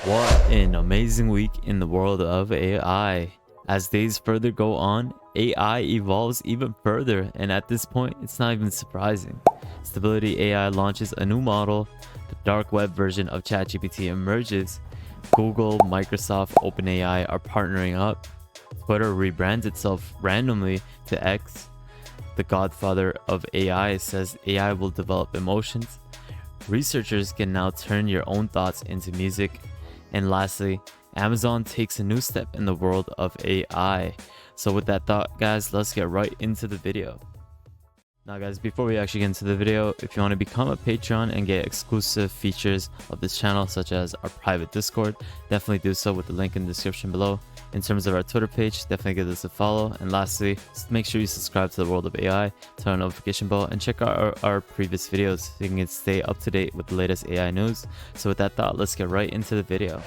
What an amazing week in the world of AI. As days further go on, AI evolves even further, and at this point, it's not even surprising. Stability AI launches a new model, the dark web version of ChatGPT emerges, Google, Microsoft, OpenAI are partnering up, Twitter rebrands itself randomly to X, the godfather of AI says AI will develop emotions, researchers can now turn your own thoughts into music, and lastly, Amazon takes a new step in the world of AI. So with that thought, guys, let's get right into the video. Now guys, before we actually get into the video, if you want to become a Patreon and get exclusive features of this channel, such as our private Discord, definitely do so with the link in the description below. In terms of our Twitter page, definitely give us a follow. And lastly, make sure you subscribe to the world of AI, turn on the notification bell, and check out our previous videos so you can stay up to date with the latest AI news. So with that thought, let's get right into the video.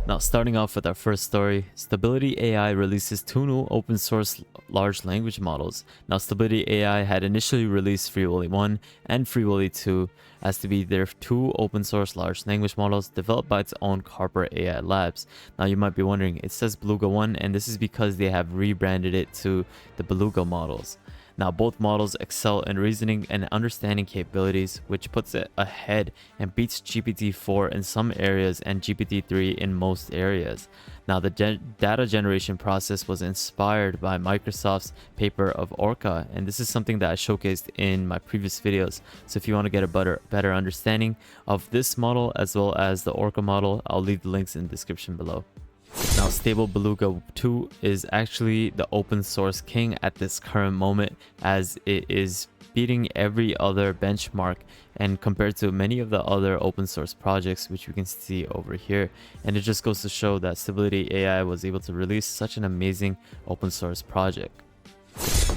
Now, starting off with our first story, Stability AI releases two new open source large language models. Now, Stability AI had initially released Free Willy 1 and Free Willy 2 as to be their two open source large language models developed by its own corporate AI labs. Now, you might be wondering, it says Beluga 1, and this is because they have rebranded it to the Beluga models. Now, both models excel in reasoning and understanding capabilities, which puts it ahead and beats GPT-4 in some areas and GPT-3 in most areas. Now, the data generation process was inspired by Microsoft's paper of Orca, and this is something that I showcased in my previous videos. So if you want to get a better understanding of this model as well as the Orca model, I'll leave the links in the description below. Now, Stable Beluga 2 is actually the open source king at this current moment, as it is beating every other benchmark and compared to many of the other open source projects, which we can see over here. And it just goes to show that Stability AI was able to release such an amazing open source project.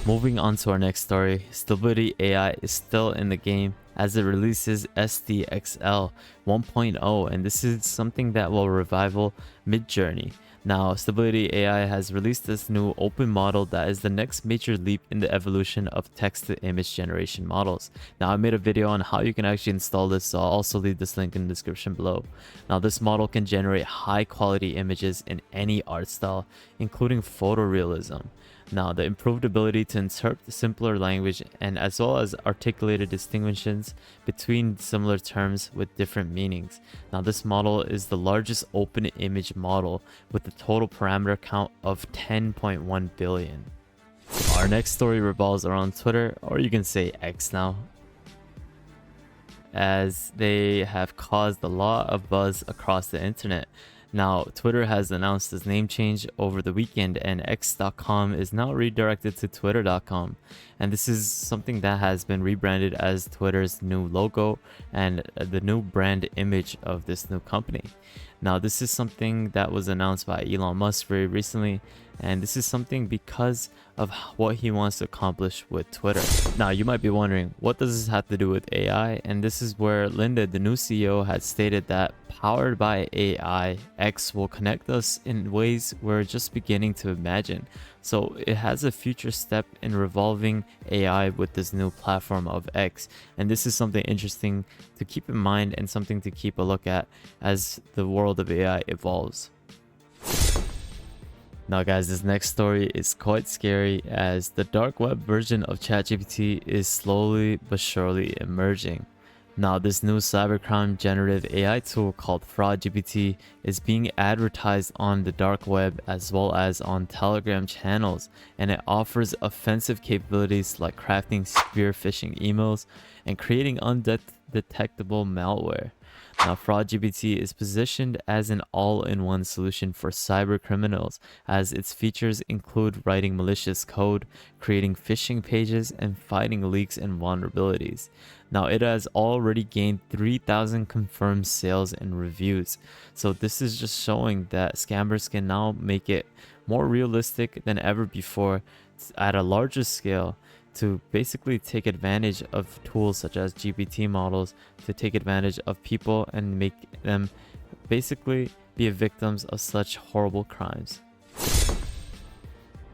Moving on to our next story, Stability AI is still in the game as it releases SDXL 1.0, and this is something that will revival Midjourney. Now, Stability AI has released this new open model that is the next major leap in the evolution of text-to-image generation models. Now, I made a video on how you can actually install this, so I'll also leave this link in the description below. Now, this model can generate high-quality images in any art style, including photorealism. Now, the improved ability to interpret simpler language and as well as articulated distinctions between similar terms with different meanings. Now, this model is the largest open image model with a total parameter count of 10.1 billion. Our next story revolves around Twitter, or you can say X now, as they have caused a lot of buzz across the internet. Now, Twitter has announced its name change over the weekend, and X.com is now redirected to Twitter.com. And this is something that has been rebranded as Twitter's new logo and the new brand image of this new company. Now, this is something that was announced by Elon Musk very recently, and this is something because of what he wants to accomplish with Twitter. Now, you might be wondering, what does this have to do with AI? And this is where Linda, the new CEO, had stated that powered by AI, X will connect us in ways we're just beginning to imagine. So it has a future step in revolving AI with this new platform of X. And this is something interesting to keep in mind and something to keep a look at as the world of AI evolves. Now guys, this next story is quite scary as the dark web version of ChatGPT is slowly but surely emerging. Now, this new cybercrime generative AI tool called FraudGPT is being advertised on the dark web as well as on Telegram channels, and it offers offensive capabilities like crafting spear phishing emails and creating undetectable malware. Now, FraudGPT is positioned as an all-in-one solution for cyber criminals, as its features include writing malicious code, creating phishing pages, and fighting leaks and vulnerabilities. Now, it has already gained 3,000 confirmed sales and reviews. So this is just showing that scammers can now make it more realistic than ever before at a larger scale to basically take advantage of tools such as GPT models to take advantage of people and make them basically be victims of such horrible crimes.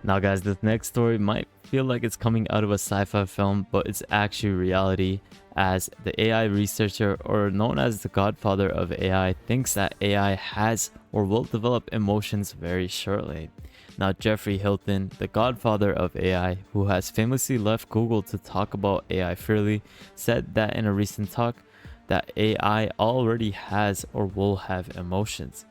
Now guys, this next story might feel like it's coming out of a sci-fi film, but it's actually reality, as the AI researcher, or known as the godfather of AI, thinks that AI has or will develop emotions very shortly. Now, Jeffrey Hilton, the godfather of AI, who has famously left Google to talk about AI freely, said that in a recent talk that AI already has or will have emotions.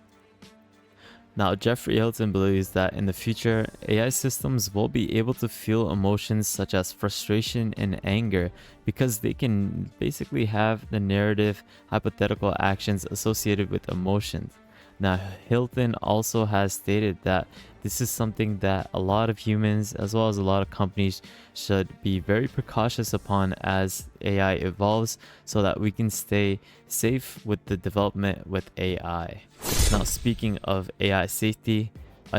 Now, Jeffrey Hilton believes that in the future, AI systems will be able to feel emotions such as frustration and anger because they can basically have the narrative hypothetical actions associated with emotions. Now, Hilton also has stated that this is something that a lot of humans, as well as a lot of companies, should be very precautious upon as AI evolves so that we can stay safe with the development with AI. Now, speaking of AI safety,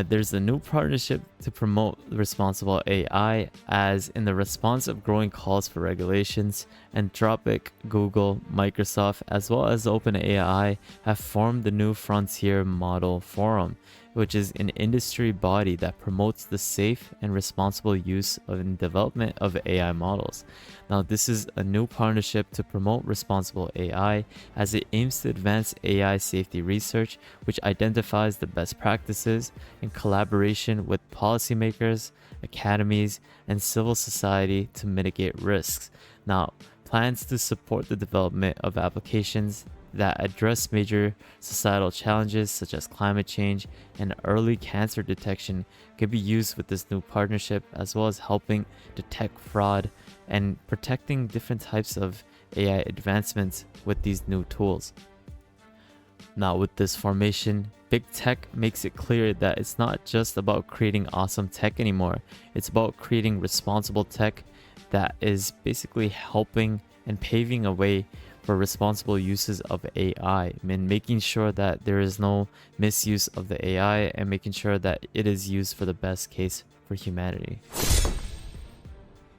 there's a new partnership to promote responsible AI, as in the response of growing calls for regulations, Anthropic, Google, Microsoft, as well as OpenAI have formed the new Frontier Model Forum, which is an industry body that promotes the safe and responsible use and development of AI models. Now, this is a new partnership to promote responsible AI as it aims to advance AI safety research, which identifies the best practices in collaboration with policymakers, academies, and civil society to mitigate risks. Now, plans to support the development of applications that address major societal challenges such as climate change and early cancer detection could be used with this new partnership, as well as helping detect fraud and protecting different types of AI advancements with these new tools. Now, with this formation, Big Tech makes it clear that it's not just about creating awesome tech anymore. It's about creating responsible tech that is basically helping and paving a way for responsible uses of AI, and making sure that there is no misuse of the AI and making sure that it is used for the best case for humanity.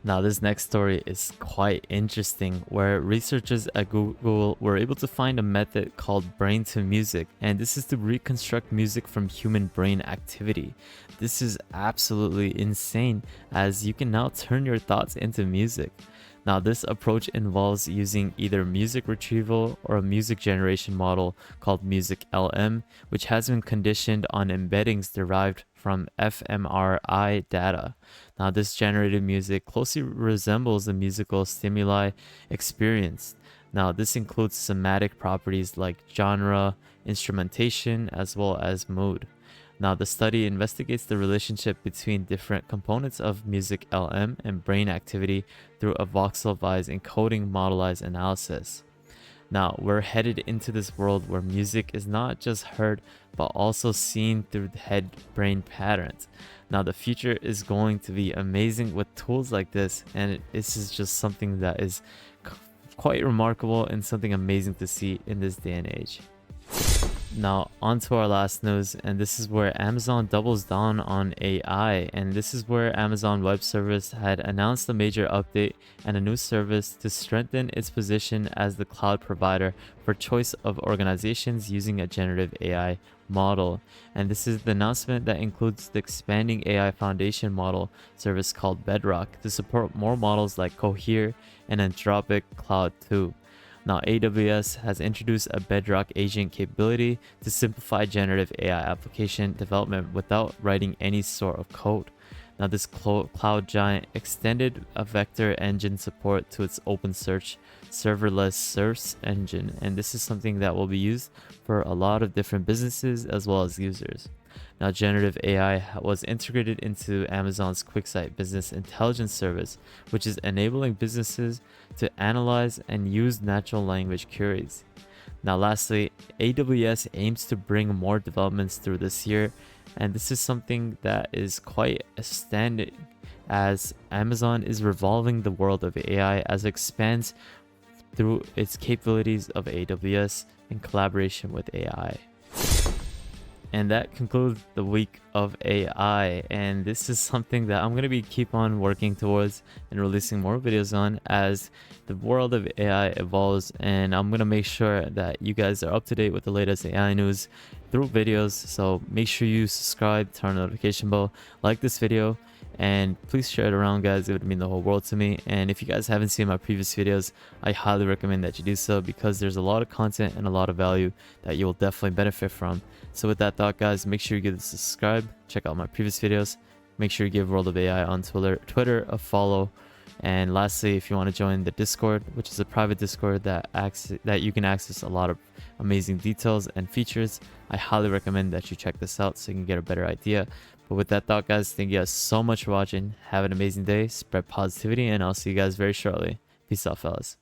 Now, this next story is quite interesting, where researchers at Google were able to find a method called Brain2Music, and this is to reconstruct music from human brain activity. This is absolutely insane, as you can now turn your thoughts into music. Now, this approach involves using either music retrieval or a music generation model called Music LM, which has been conditioned on embeddings derived from fMRI data. Now, this generated music closely resembles the musical stimuli experienced. Now, this includes somatic properties like genre, instrumentation, as well as mood. Now, the study investigates the relationship between different components of Music LM and brain activity through a voxel-wise encoding modelized analysis. Now, we're headed into this world where music is not just heard, but also seen through the head-brain patterns. Now, the future is going to be amazing with tools like this, and this is just something that is quite remarkable and something amazing to see in this day and age. Now, on to our last news, and this is where Amazon doubles down on AI, and this is where Amazon Web Service had announced a major update and a new service to strengthen its position as the cloud provider for choice of organizations using a generative AI model. And this is the announcement that includes the expanding AI foundation model service called Bedrock to support more models like Cohere and Anthropic Cloud 2. Now, AWS has introduced a Bedrock agent capability to simplify generative AI application development without writing any sort of code. Now, this cloud giant extended a vector engine support to its OpenSearch serverless search engine, and this is something that will be used for a lot of different businesses as well as users. Now, generative AI was integrated into Amazon's QuickSight Business Intelligence Service, which is enabling businesses to analyze and use natural language queries. Now, lastly, AWS aims to bring more developments through this year, and this is something that is quite outstanding, as Amazon is revolving the world of AI as it expands through its capabilities of AWS in collaboration with AI. And that concludes the week of AI, and this is something that I'm going to be keep on working towards and releasing more videos on as the world of AI evolves, and I'm going to make sure that you guys are up to date with the latest AI news through videos. So make sure you subscribe, turn on the notification bell, like this video, and please share it around, guys. It would mean the whole world to me. And if you guys haven't seen my previous videos, I highly recommend that you do so, because there's a lot of content and a lot of value that you will definitely benefit from. So with that thought, guys, make sure you give this a subscribe, check out my previous videos, make sure you give World of AI on Twitter a follow. And lastly, if you want to join the Discord, which is a private Discord that you can access a lot of amazing details and features, I highly recommend that you check this out so you can get a better idea. But with that thought, guys, thank you guys so much for watching. Have an amazing day, spread positivity, and I'll see you guys very shortly. Peace out, fellas.